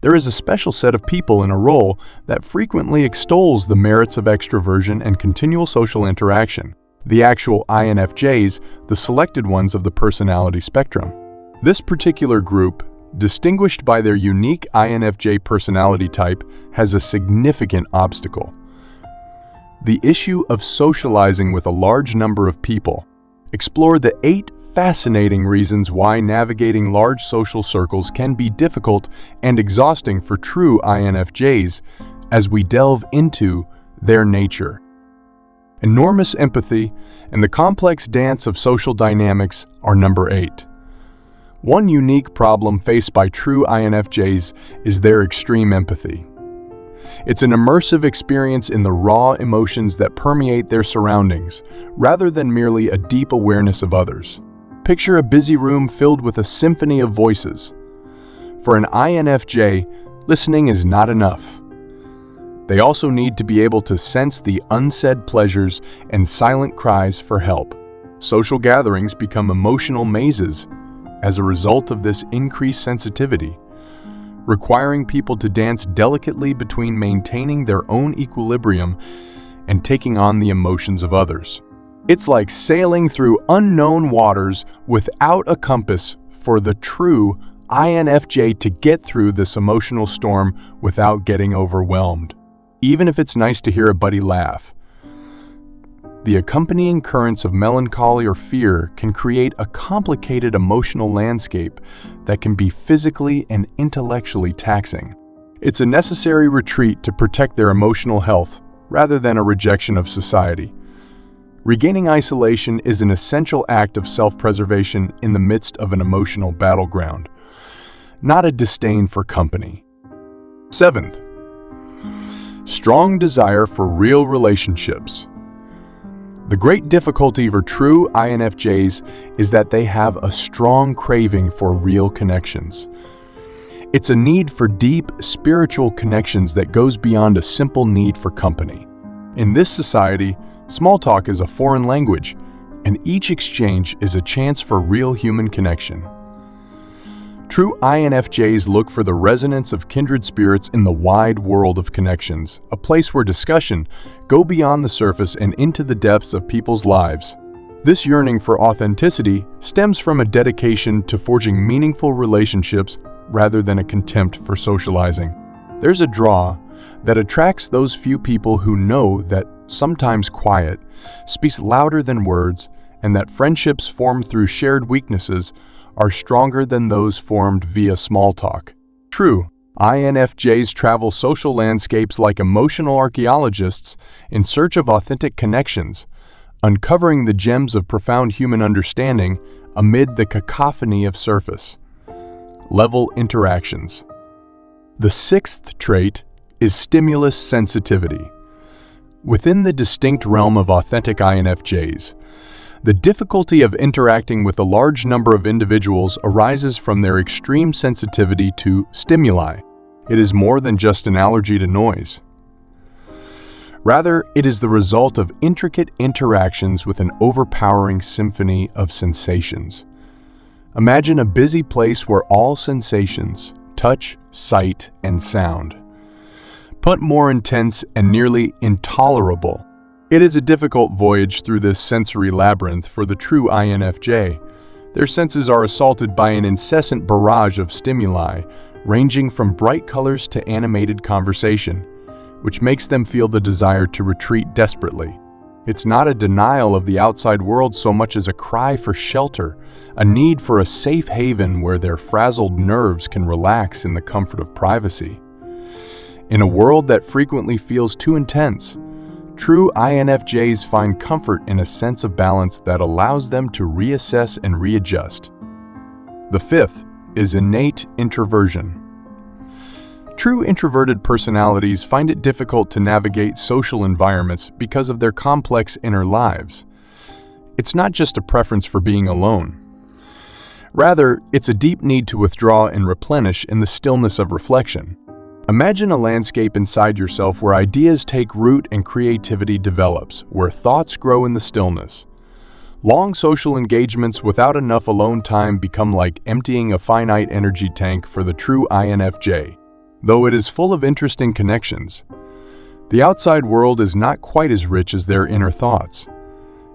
There is a special set of people in a role that frequently extols the merits of extroversion and continual social interaction. The actual INFJs, the selected ones of the personality spectrum. This particular group, distinguished by their unique INFJ personality type, has a significant obstacle. The issue of socializing with a large number of people. Explore the 8 fascinating reasons why navigating large social circles can be difficult and exhausting for true INFJs as we delve into their nature. Enormous empathy and the complex dance of social dynamics are number 8. One unique problem faced by true INFJs is their extreme empathy. It's an immersive experience in the raw emotions that permeate their surroundings, rather than merely a deep awareness of others. Picture a busy room filled with a symphony of voices. For an INFJ, listening is not enough. They also need to be able to sense the unsaid pleasures and silent cries for help. Social gatherings become emotional mazes as a result of this increased sensitivity, requiring people to dance delicately between maintaining their own equilibrium and taking on the emotions of others. It's like sailing through unknown waters without a compass for the true INFJ to get through this emotional storm without getting overwhelmed. Even if it's nice to hear a buddy laugh, the accompanying currents of melancholy or fear can create a complicated emotional landscape that can be physically and intellectually taxing. It's a necessary retreat to protect their emotional health rather than a rejection of society. Regaining isolation is an essential act of self-preservation in the midst of an emotional battleground, not a disdain for company. 7th, strong desire for real relationships. The great difficulty for true INFJs is that they have a strong craving for real connections. It's a need for deep spiritual connections that goes beyond a simple need for company. In this society, small talk is a foreign language, and each exchange is a chance for real human connection. True INFJs look for the resonance of kindred spirits in the wide world of connections, a place where discussion go beyond the surface and into the depths of people's lives. This yearning for authenticity stems from a dedication to forging meaningful relationships rather than a contempt for socializing. There's a draw that attracts those few people who know that sometimes quiet speaks louder than words, and that friendships formed through shared weaknesses are stronger than those formed via small talk. True, INFJs travel social landscapes like emotional archaeologists in search of authentic connections, uncovering the gems of profound human understanding amid the cacophony of surface-level interactions. The 6th trait is stimulus sensitivity. Within the distinct realm of authentic INFJs, the difficulty of interacting with a large number of individuals arises from their extreme sensitivity to stimuli. It is more than just an allergy to noise. Rather, it is the result of intricate interactions with an overpowering symphony of sensations. Imagine a busy place where all sensations, touch, sight, and sound, but more intense and nearly intolerable. It is a difficult voyage through this sensory labyrinth for the true INFJ. Their senses are assaulted by an incessant barrage of stimuli, ranging from bright colors to animated conversation, which makes them feel the desire to retreat desperately. It's not a denial of the outside world so much as a cry for shelter, a need for a safe haven where their frazzled nerves can relax in the comfort of privacy. In a world that frequently feels too intense, true INFJs find comfort in a sense of balance that allows them to reassess and readjust. The 5th is innate introversion. True introverted personalities find it difficult to navigate social environments because of their complex inner lives. It's not just a preference for being alone. Rather, it's a deep need to withdraw and replenish in the stillness of reflection. Imagine a landscape inside yourself where ideas take root and creativity develops, where thoughts grow in the stillness. Long social engagements without enough alone time become like emptying a finite energy tank for the true INFJ. though it is full of interesting connections. The outside world is not quite as rich as their inner thoughts.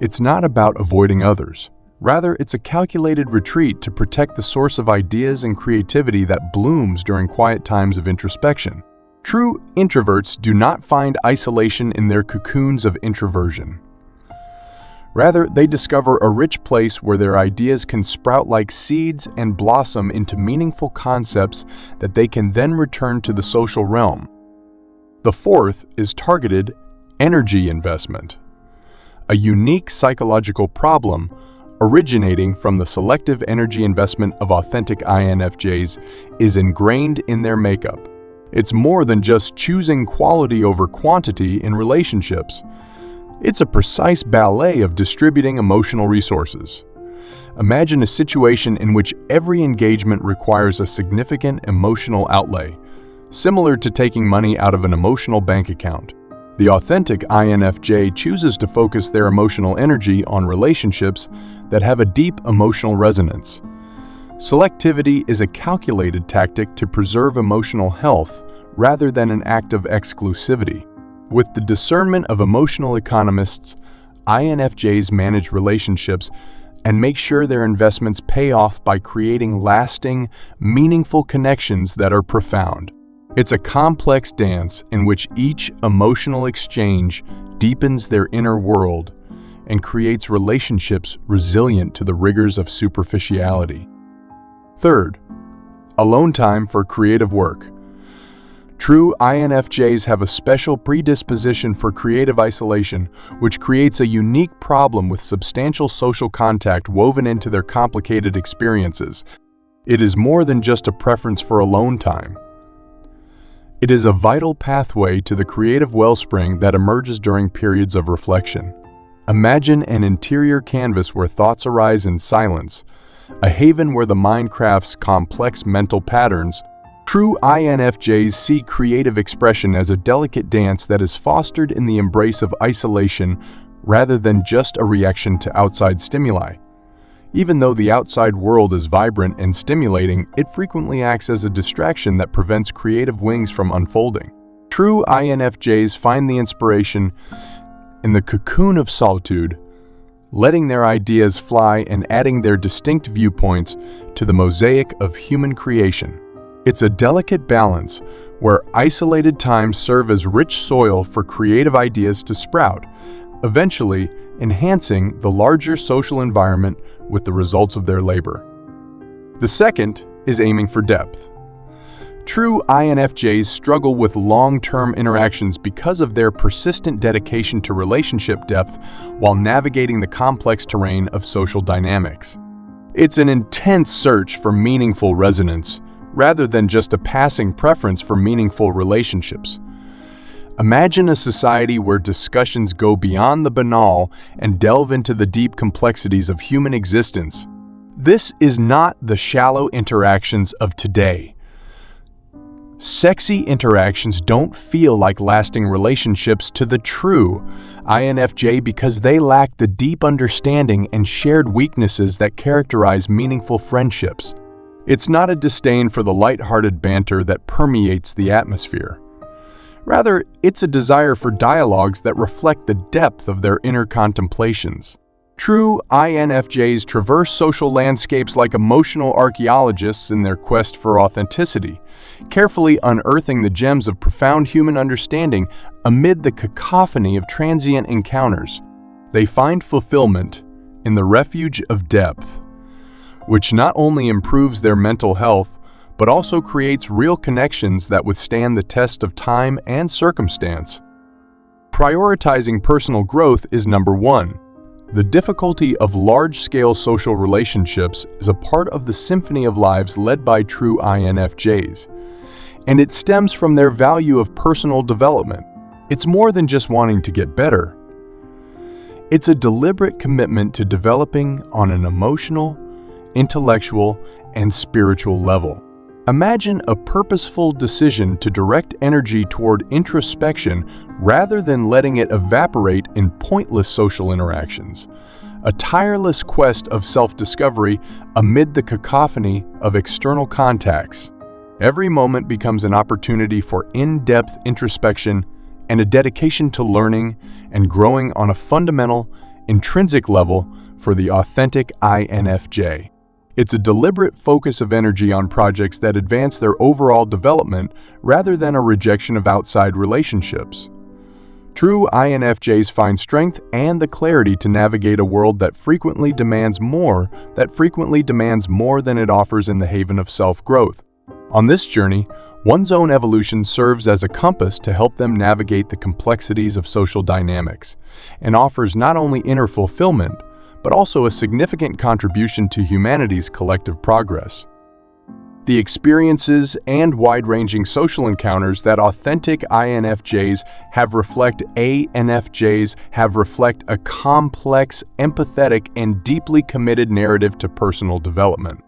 It's not about avoiding others. Rather, it's a calculated retreat to protect the source of ideas and creativity that blooms during quiet times of introspection. True introverts do not find isolation in their cocoons of introversion. Rather, they discover a rich place where their ideas can sprout like seeds and blossom into meaningful concepts that they can then return to the social realm. The fourth is targeted energy investment, a unique psychological problem originating from the selective energy investment of authentic INFJs is ingrained in their makeup. It's more than just choosing quality over quantity in relationships. It's a precise ballet of distributing emotional resources. Imagine a situation in which every engagement requires a significant emotional outlay, similar to taking money out of an emotional bank account. The authentic INFJ chooses to focus their emotional energy on relationships that have a deep emotional resonance. Selectivity is a calculated tactic to preserve emotional health rather than an act of exclusivity. With the discernment of emotional economists, INFJs manage relationships and make sure their investments pay off by creating lasting, meaningful connections that are profound. It's a complex dance in which each emotional exchange deepens their inner world and creates relationships resilient to the rigors of superficiality. Third, alone time for creative work. True INFJs have a special predisposition for creative isolation, which creates a unique problem with substantial social contact woven into their complicated experiences. It is more than just a preference for alone time. It is a vital pathway to the creative wellspring that emerges during periods of reflection. Imagine an interior canvas where thoughts arise in silence, a haven where the mind crafts complex mental patterns. True INFJs see creative expression as a delicate dance that is fostered in the embrace of isolation rather than just a reaction to outside stimuli. Even though the outside world is vibrant and stimulating, it frequently acts as a distraction that prevents creative wings from unfolding. True INFJs find the inspiration in the cocoon of solitude, letting their ideas fly and adding their distinct viewpoints to the mosaic of human creation. It's a delicate balance where isolated times serve as rich soil for creative ideas to sprout, eventually enhancing the larger social environment with the results of their labor. The second is aiming for depth. True INFJs struggle with long-term interactions because of their persistent dedication to relationship depth while navigating the complex terrain of social dynamics. It's an intense search for meaningful resonance, rather than just a passing preference for meaningful relationships. Imagine a society where discussions go beyond the banal and delve into the deep complexities of human existence. This is not the shallow interactions of today. Sexy interactions don't feel like lasting relationships to the true INFJ because they lack the deep understanding and shared weaknesses that characterize meaningful friendships. It's not a disdain for the light-hearted banter that permeates the atmosphere. Rather, it's a desire for dialogues that reflect the depth of their inner contemplations. True INFJs traverse social landscapes like emotional archaeologists in their quest for authenticity, carefully unearthing the gems of profound human understanding amid the cacophony of transient encounters. They find fulfillment in the refuge of depth, which not only improves their mental health, but also creates real connections that withstand the test of time and circumstance. Prioritizing personal growth is number one. The difficulty of large-scale social relationships is a part of the symphony of lives led by true INFJs, and it stems from their value of personal development. It's more than just wanting to get better. It's a deliberate commitment to developing on an emotional, intellectual, and spiritual level. Imagine a purposeful decision to direct energy toward introspection rather than letting it evaporate in pointless social interactions. A tireless quest of self-discovery amid the cacophony of external contacts. Every moment becomes an opportunity for in-depth introspection and a dedication to learning and growing on a fundamental, intrinsic level for the authentic INFJ. It's a deliberate focus of energy on projects that advance their overall development rather than a rejection of outside relationships. True INFJs find strength and the clarity to navigate a world that frequently demands more than it offers in the haven of self-growth. On this journey, one's own evolution serves as a compass to help them navigate the complexities of social dynamics and offers not only inner fulfillment, but also a significant contribution to humanity's collective progress. The experiences and wide-ranging social encounters that authentic INFJs have reflect a complex, empathetic, and deeply committed narrative to personal development.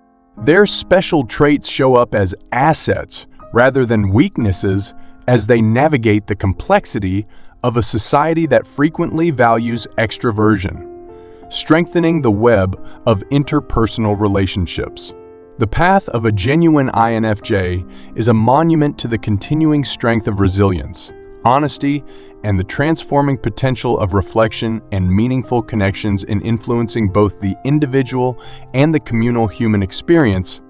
Their special traits show up as assets rather than weaknesses as they navigate the complexity of a society that frequently values extroversion, strengthening the web of interpersonal relationships. The path of a genuine INFJ is a monument to the continuing strength of resilience, honesty, and the transforming potential of reflection and meaningful connections in influencing both the individual and the communal human experience.